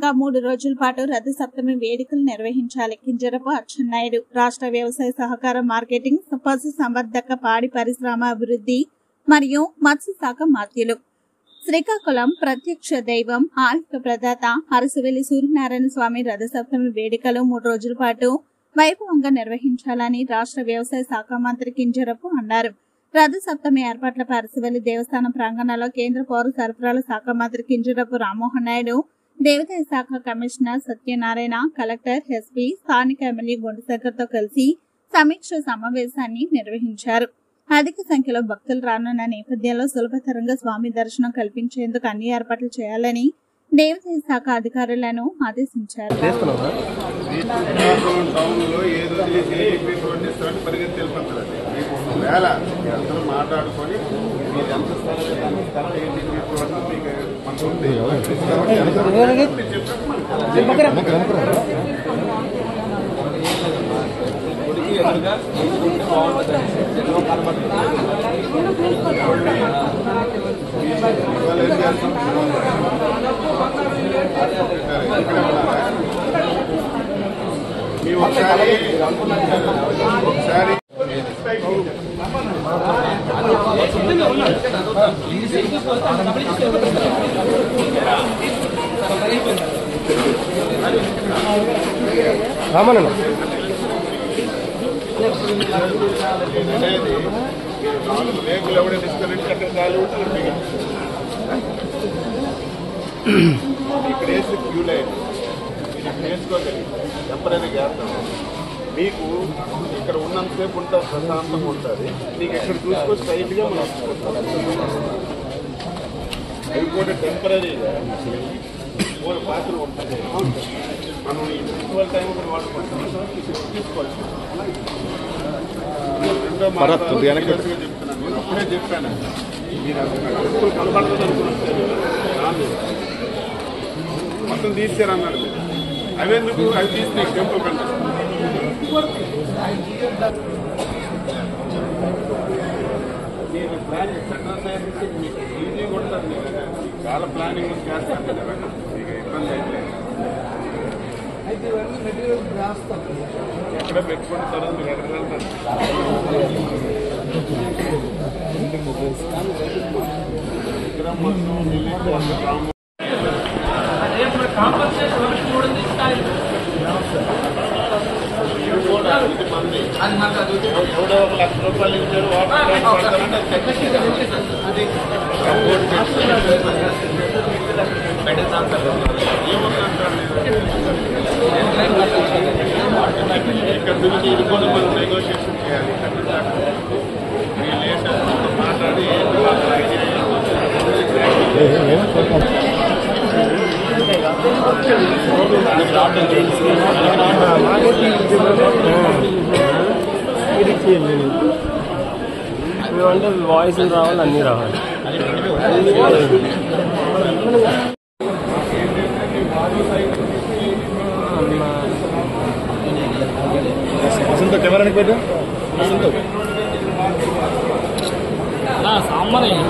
ఇంకా 3 రోజుల పాటు రథ సప్తమి వేడుకలు నిర్వహించాలి. కింజరపు అచ్చెన్నాయుడు. రాష్ట్ర వ్యవసాయ సహకార మార్కెటింగ్, పశు సంవర్ధక, పాడి పరిశ్రమ అభివృద్ధి మరియు మత్స్య శాఖ మాత్యులు. శ్రీకాకుళం ప్రత్యక్ష దైవం ఆర్థిక ప్రదాత అరసవెల్లి సూర్యనారాయణ స్వామి రథ సప్తమి వేడుకలు 3 రోజుల పాటు వైభవంగా నిర్వహించాలని రాష్ట్ర వ్యవసాయ శాఖ మంత్రి కింజరపు అన్నారు. రథ సప్తమి ఏర్పాట్లపై అరసవెల్లి దేవస్థానం ప్రాంగణంలో కేంద్ర పౌర సరఫరాల శాఖ మంత్రి కింజరపు రామ్మోహన్ నాయుడు, దేవాదాయ శాఖ కమిషనర్ సత్యనారాయణ, కలెక్టర్, ఎస్పీ, స్థానిక ఎమ్మెల్యే గుండెశంకర్తో కలిసి సమీక్ష సమావేశాన్ని నిర్వహించారు. అధిక సంఖ్యలో భక్తులు రానున్న నేపథ్యంలో సులభతరంగా స్వామి దర్శనం కల్పించేందుకు అన్ని ఏర్పాట్లు చేయాలని దేవాదాయ శాఖ అధికారులను ఆదేశించారు. మీకు ఇక్కడ ఉన్నంతసేపు ఉంటారు, ప్రశాంతంగా ఉంటుంది. మీకు ఎక్కడ చూసుకొని స్ట్రైట్గా మనం అవి కూడా టెంపరీగా బాత్రూమ్ ఉంటుంది. మనం ఈ ఫెస్టివల్ టైం కూడా వాడుకుంటాం, తీసుకోవాలి. రెండో మాట చెప్తున్నాను, నేను అప్పుడే చెప్పాను, మీరు టెంపుల్ కనబడుతుంది అనుకున్నాను, మొత్తం తీసారన్నాడు. అవెందుకు అవి తీసినాయి టెంపుల్ కంటే నేను ప్లానింగ్ సెంట్రల్ సైడ్ నుంచి మీకు ఈజీగా ఉంటుంది. మీకు చాలా ప్లానింగ్ చేస్తాను కదా, మీకు ఇబ్బంది అయితే ఎక్కడ పెట్టుకుంటారో మీరు ఎక్కడ వెళ్తారు. ఎవడో 1 లక్ష రూపాయలు ఇచ్చారు, ఇక్కడ నుంచి ఇది కూడా మనం నెగోషియేషన్ చేయాలి. మాట్లాడి అంటే వాయిస్ రావాలి, అన్నీ రావాలి. కెమెరానికి పెట్టు సాంబార్ కదా